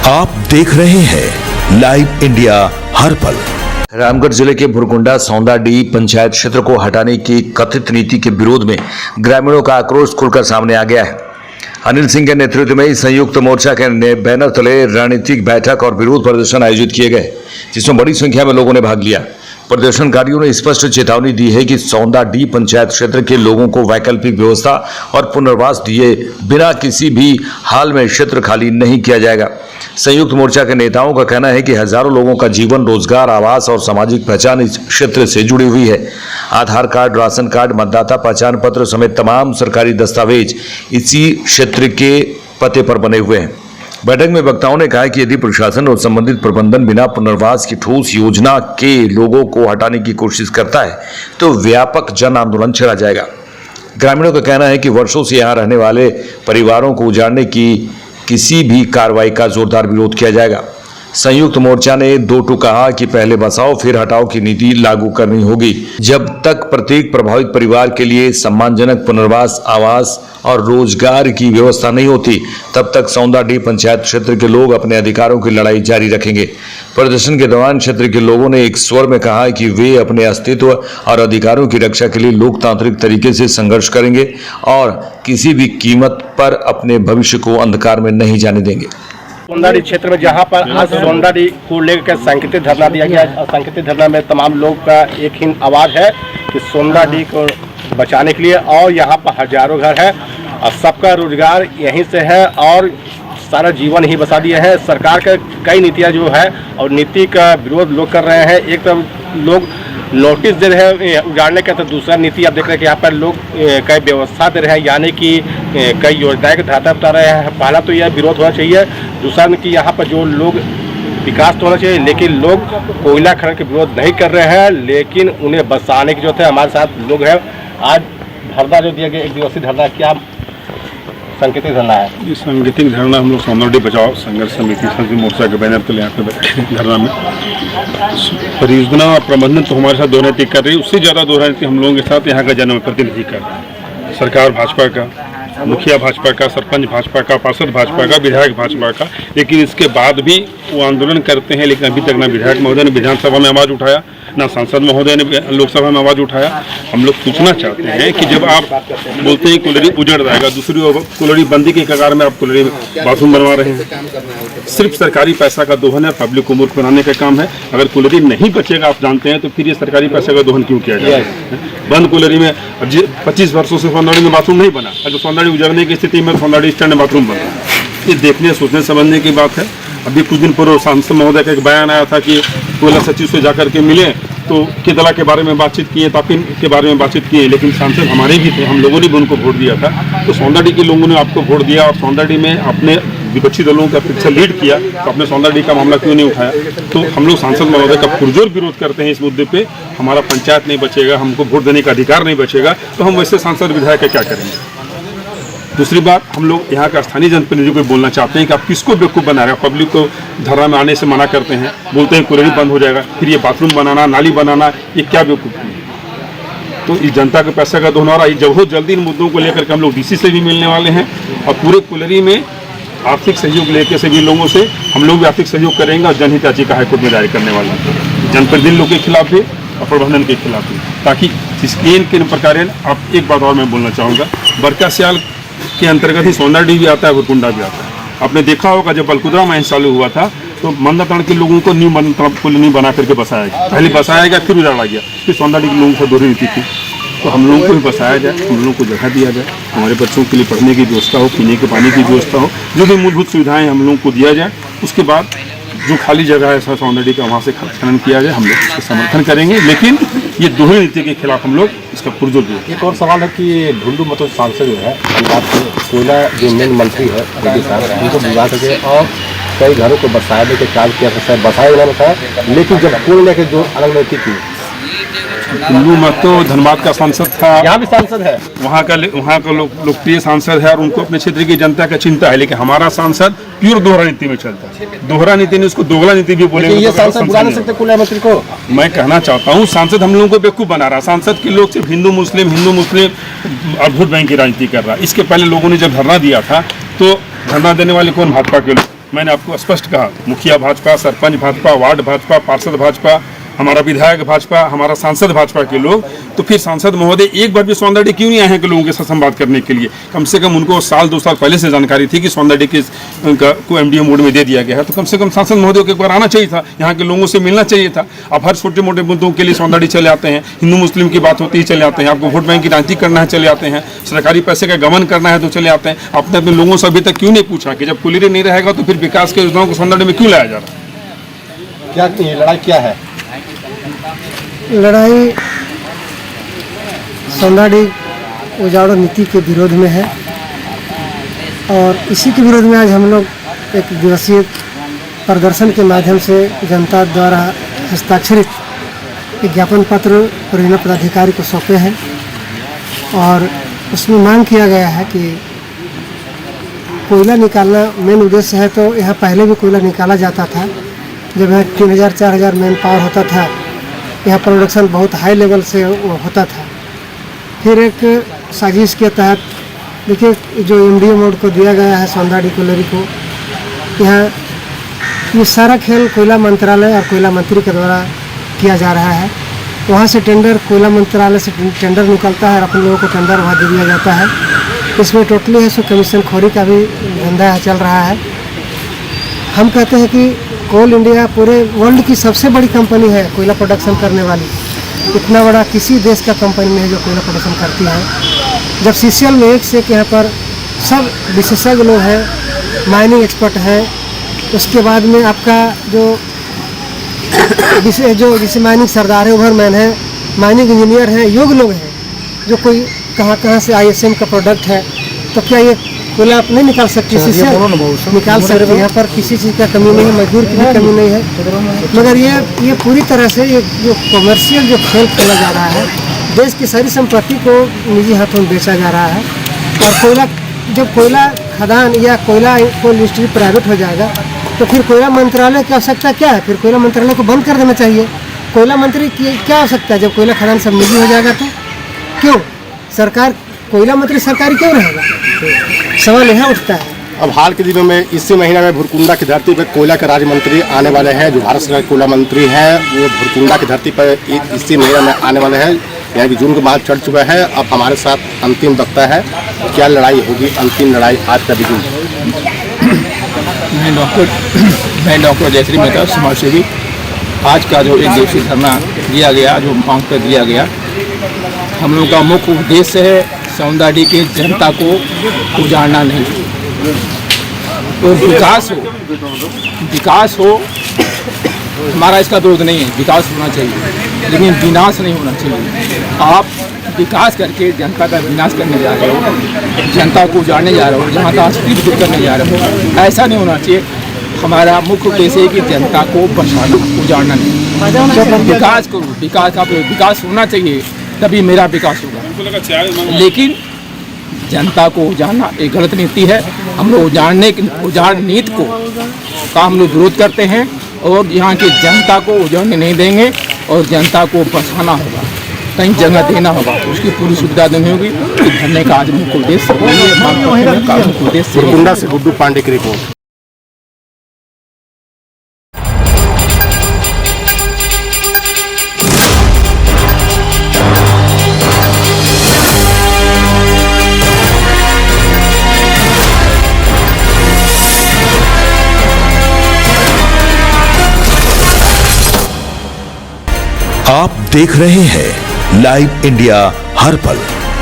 आप देख रहे हैं लाइव इंडिया हर पल। रामगढ़ जिले के भुरकुंडा सौंदाडीह पंचायत क्षेत्र को हटाने की कथित नीति के विरोध में ग्रामीणों का आक्रोश खुलकर सामने आ गया है। अनिल सिंह के नेतृत्व में संयुक्त मोर्चा के बैनर तले रणनीतिक बैठक और विरोध प्रदर्शन आयोजित किए गए, जिसमें बड़ी संख्या में लोगों ने भाग लिया। प्रदर्शनकारियों ने स्पष्ट चेतावनी दी है कि सौंदाडीह पंचायत क्षेत्र के लोगों को वैकल्पिक व्यवस्था और पुनर्वास दिए बिना किसी भी हाल में क्षेत्र खाली नहीं किया जाएगा। संयुक्त मोर्चा के नेताओं का कहना है कि हजारों लोगों का जीवन, रोजगार, आवास और सामाजिक पहचान इस क्षेत्र से जुड़ी हुई है। आधार कार्ड, राशन कार्ड, मतदाता पहचान पत्र समेत तमाम सरकारी दस्तावेज इसी क्षेत्र के पते पर बने हुए हैं। बैठक में वक्ताओं ने कहा कि यदि प्रशासन और संबंधित प्रबंधन बिना पुनर्वास की ठोस योजना के लोगों को हटाने की कोशिश करता है तो व्यापक जन आंदोलन छेड़ा जाएगा। ग्रामीणों का कहना है कि वर्षों से यहाँ रहने वाले परिवारों को उजाड़ने की किसी भी कार्रवाई का जोरदार विरोध किया जाएगा। संयुक्त मोर्चा ने दो टूक कहा कि पहले बसाओ फिर हटाओ की नीति लागू करनी होगी। जब तक प्रत्येक प्रभावित परिवार के लिए सम्मानजनक पुनर्वास, आवास और रोजगार की व्यवस्था नहीं होती, तब तक सौंदाडीह पंचायत क्षेत्र के लोग अपने अधिकारों की लड़ाई जारी रखेंगे। प्रदर्शन के दौरान क्षेत्र के लोगों ने एक स्वर में कहा कि वे अपने अस्तित्व और अधिकारों की रक्षा के लिए लोकतांत्रिक तरीके से संघर्ष करेंगे और किसी भी कीमत पर अपने भविष्य को अंधकार में नहीं जाने देंगे। सौंदाडीह क्षेत्र में जहां पर आज सौंदाडीह को लेकर सांकेतिक धरना दिया गया, सांकेतिक धरना में तमाम लोग का एक ही आवाज है कि सौंदाडीह को बचाने के लिए, और यहां पर हजारों घर है और सबका रोजगार यहीं से है और सारा जीवन ही बसा दिया है। सरकार का कई नीतियां जो है और नीति का विरोध लोग कर रहे हैं। एक तरफ लोग नोटिस दे रहे हैं उजाड़ने का, तो दूसरा नीति आप देख रहे हैं कि यहाँ पर लोग कई व्यवस्था दे रहे हैं, यानी कि कई योजनाएं के तहत बता रहे हैं। पहला तो यह विरोध होना चाहिए, दूसरा कि यहाँ पर जो लोग विकास तो होना चाहिए, लेकिन लोग कोयला खनन के विरोध नहीं कर रहे हैं, लेकिन उन्हें बसाने की जरूरत है। हमारे साथ लोग हैं। आज धरना जो दिया गया, एक दिवसीय धरना, क्या सांकेतिक धरना है? ये सांकेतिक धरना हम लोग सौंदाडीह बचाओ संघर्ष समिति संयुक्त मोर्चा के बैनर तले यहाँ पे बैठे धरना में। परियोजना प्रबंधन तो हमारे साथ दो राजनीति कर रही है, उससे ज़्यादा दो राजनीति हम लोगों के साथ यहाँ का जनप्रतिनिधि कर रहा है। सरकार भाजपा का, मुखिया भाजपा का, सरपंच भाजपा का, पार्षद भाजपा का, विधायक भाजपा का, लेकिन इसके बाद भी वो आंदोलन करते हैं। लेकिन अभी तक ना विधायक महोदय ने विधानसभा में आवाज़ उठाया, ना सांसद महोदय ने लोकसभा में आवाज़ उठाया। हम लोग पूछना चाहते हैं कि जब आप बोलते हैं कुलरी उजड़ जाएगा, दूसरी ओर कुलरी बंदी के कगार में आप कुलरी बाथरूम बनवा रहे हैं। सिर्फ सरकारी पैसा का दोहन है, पब्लिक को मूर्ख बनाने का काम है। अगर कुलरी नहीं बचेगा, आप जानते हैं, तो फिर ये सरकारी पैसे का दोहन क्यों किया जाए? बंद कुलरी में 25 वर्षों से सौंदाडीह में बाथरूम नहीं बना, अगर सौंदाडीह उजड़ने की स्थिति में सौंदाडीह स्टैंड में बाथरूम बना, ये देखने सोचने समझने की बात है। अभी कुछ दिन पूर्व सांसद महोदय का एक बयान आया था कि कोयला सचिव से जाकर के मिले तो केतला के बारे में बातचीत किए, तापिन के बारे में बातचीत किए, लेकिन सांसद हमारे भी थे, हम लोगों ने भी उनको वोट दिया था। तो सौंदाडीह के लोगों ने आपको वोट दिया और सौंदाडीह में अपने विपक्षी दलों का अपेक्षा लीड किया, तो अपने सौंदाडीह का मामला क्यों नहीं उठाया? तो हम लोग सांसद महोदय का पुरजोर विरोध करते हैं इस मुद्दे पे। हमारा पंचायत नहीं बचेगा, हमको वोट देने का अधिकार नहीं बचेगा, तो हम वैसे सांसद विधायक क्या करेंगे? दूसरी बात, हम लोग यहाँ का स्थानीय जनप्रतिनिधियों को बोलना चाहते हैं कि आप किसको बेवकूफ़ बना रहे हैं? पब्लिक को धरना में आने से मना करते हैं, बोलते हैं कुलरी बंद हो जाएगा, फिर ये बाथरूम बनाना, नाली बनाना, ये क्या बेवकूफ़ी है? तो इस जनता के पैसे का दोहन हो रहा है। जब जल्दी इन मुद्दों को लेकर के हम लोग डीसी से भी मिलने वाले हैं और पूरे कुलरी में आर्थिक सहयोग लेकर सभी लोगों से हम लोग भी आर्थिक सहयोग करेंगे और जनहित याचिका हाईकोर्ट में दायर करने वाला है, जनप्रतिनिधि लोग के खिलाफ भी और प्रबंधन के खिलाफ भी, ताकि इसके प्रकार। आप एक बात और मैं बोलना चाहूँगा, बरका सियाल के अंतर्गत ही सौंदाडीह भी आता है, भुरकुंडा भी आता है। आपने देखा होगा जब बलकुदरा माइन चालू हुआ था तो मंदाताड़ के लोगों को न्यू पुल नहीं बना करके बसाया गया, पहले बसाया गया फिर उजाड़ा गया, फिर सौंदाडीह के लोगों को दोहरी नीति थी। तो हम लोगों को भी बसाया जाए, हम लोगों को जगह दिया जाए, हमारे बच्चों के लिए पढ़ने की व्यवस्था हो, पीने के पानी की व्यवस्था हो, जो भी मूलभूत सुविधाएं हम लोगों को दिया जाए। उसके बाद जो खाली जगह है सौंदाडीह का, वहाँ से खनन किया जाए, हम लोग इसका समर्थन करेंगे। लेकिन ये दोहरी नीति के खिलाफ हम लोग इसका पुरजोर देंगे। एक और सवाल है कि ढूंढू मतलब सांसद जो है कोयला जो मेन मंत्री है उनको बुला सके और कई घरों को बसाने के काम किया, बसाया उन्होंने बताया, लेकिन जब कोल लेकर जो अलग नीति की कुल्लू महतो धनबाद का सांसद था, यहाँ भी सांसद है, वहाँ का लोकप्रिय सांसद है और उनको अपने क्षेत्र की जनता का चिंता है। लेकिन हमारा सांसद प्योर दोहरा नीति में चलता है। दोहरा नीति ने उसको दोगला नीति भी बोले। ये सांसद बुला नहीं सकते कुल मंत्री को। मैं कहना चाहता हूँ सांसद हम लोगों को बेवकूफ बना रहा। सांसद के लोग सिर्फ हिंदू मुस्लिम और वोट बैंक की राजनीति कर रहा। इसके पहले लोगों ने जब धरना दिया था तो धरना देने वाले कौन? भाजपा के लोग। मैंने आपको स्पष्ट कहा, मुखिया भाजपा, सरपंच भाजपा, वार्ड भाजपा, पार्षद भाजपा, हमारा विधायक भाजपा, हमारा सांसद भाजपा के लोग, तो फिर सांसद महोदय एक बार भी सौंदर्य क्यों नहीं आए हैं कि लोगों के साथ संवाद करने के लिए? कम से कम उनको साल 2 साल पहले से जानकारी थी कि सौंदर्य को एमडीओ मोड में दे दिया गया है, तो कम से कम सांसद महोदय को एक बार आना चाहिए था, यहाँ के लोगों से मिलना चाहिए था। अब हर छोटे मोटे मुद्दों के लिए सौंदर्य चले आते हैं, हिंदू मुस्लिम की बात होती है चले आते हैं, आपको वोट बैंक की राजनीति करना है चले आते हैं, सरकारी पैसे का गबन करना है तो चले आते हैं। आपने अपने लोगों से अभी तक क्यों नहीं पूछा कि जब कुलीरे नहीं रहेगा तो फिर विकास के योजनाओं को सौंदर्य में क्यों लाया जा रहा है? क्या लड़ाई क्या है? लड़ाई सौंदाडी उजाड़ो नीति के विरोध में है और इसी के विरोध में आज हम लोग एक दिवसीय प्रदर्शन के माध्यम से जनता द्वारा हस्ताक्षरित एक ज्ञापन पत्र परियोजना पदाधिकारी को सौंपे हैं और उसमें मांग किया गया है कि कोयला निकालना मेन उद्देश्य है। तो यहाँ पहले भी कोयला निकाला जाता था, जब यहाँ 3000-4000 मैन पावर होता था, यहाँ प्रोडक्शन बहुत हाई लेवल से होता था। फिर एक साजिश के तहत देखिए जो एमडीओ मोड को दिया गया है सौंदाडी कोयलरी को, यहाँ ये सारा खेल कोयला मंत्रालय और कोयला मंत्री के द्वारा किया जा रहा है। वहाँ से टेंडर, कोयला मंत्रालय से टेंडर निकलता है और अपने लोगों को टेंडर वहाँ दे दिया जाता है। इसमें टोटली है सो कमीशन खोरी का भी धंधा चल रहा है। हम कहते हैं कि कोल इंडिया पूरे वर्ल्ड की सबसे बड़ी कंपनी है कोयला प्रोडक्शन करने वाली। इतना बड़ा किसी देश का कंपनी नहीं है जो कोयला प्रोडक्शन करती है। जब सीसीएल में एक से एक यहाँ पर सब विशेषज्ञ लोग हैं, माइनिंग एक्सपर्ट है, उसके बाद में आपका जो जैसे माइनिंग सरदार है, ओवरमैन है, माइनिंग इंजीनियर हैं, योग्य लोग हैं जो कोई कहाँ से ISM का प्रोडक्ट है, तो क्या ये कोयला आप नहीं निकाल सकती? निकाल सकते हैं, यहाँ पर किसी चीज़ का कमी नहीं है, मजदूर की भी कमी नहीं है। मगर ये पूरी तरह से ये जो कमर्शियल जो खेल खेला जा रहा है, देश की सारी संपत्ति को निजी हाथों में बेचा जा रहा है। और कोयला जब कोयला खदान या कोयला कोल इंडस्ट्री प्राइवेट हो जाएगा तो फिर कोयला मंत्रालय की आवश्यकता क्या है? फिर कोयला मंत्रालय को बंद कर देना चाहिए। कोयला मंत्री की क्या आवश्यकता है जब कोयला खदान सब निजी हो जाएगा? तो क्यों सरकार, कोयला मंत्री सरकारी क्यों रहेगा? सवाल यहाँ उठता है। अब हाल के दिनों में इसी महीने में भुरकुंडा की धरती पर कोयला के राज्य मंत्री आने वाले हैं। जो भारत सरकार के कोयला मंत्री हैं वो भुरकुंडा की धरती पर इसी महीने में आने वाले हैं, यानी कि जून के बाद चढ़ चुका है। अब हमारे साथ अंतिम वक्ता है, क्या लड़ाई होगी, अंतिम लड़ाई आज का दिन? मैं डॉक्टर जयश्री मेहता, समाज सेवी। आज का जो एक दिवसीय धरना दिया गया, जो मांग पर दिया गया, हम लोगों का मुख्य उद्देश्य है सौंदाडी की जनता को उजाड़ना नहीं और विकास हो। हमारा इसका विरोध नहीं है, विकास होना चाहिए, लेकिन विनाश नहीं होना चाहिए। आप विकास करके जनता का विनाश करने जा रहे हो, जनता को उजाड़ने जा रहे हो, जहाँ का अस्तित्व दूर करने जा रहे हो, ऐसा नहीं होना चाहिए। हमारा मुख्य उद्देश्य है कि जनता को बचाना, उजाड़ना नहीं। विकास करो, विकास होना चाहिए, तभी मेरा विकास होगा। लेकिन जनता को उजाड़ना एक गलत नीति है। हम लोग उजाड़ नीति का हम लोग विरोध करते हैं और यहाँ की जनता को उजाड़ने नहीं देंगे और जनता को बचाना होगा, कहीं जगह देना होगा, उसकी पूरी सुविधा देनी होगी। धरने का आज मुख्य उद्देश्य भुरकुंडा से गुड्डू पांडे की रिपोर्ट। आप देख रहे हैं लाइव इंडिया हर पल।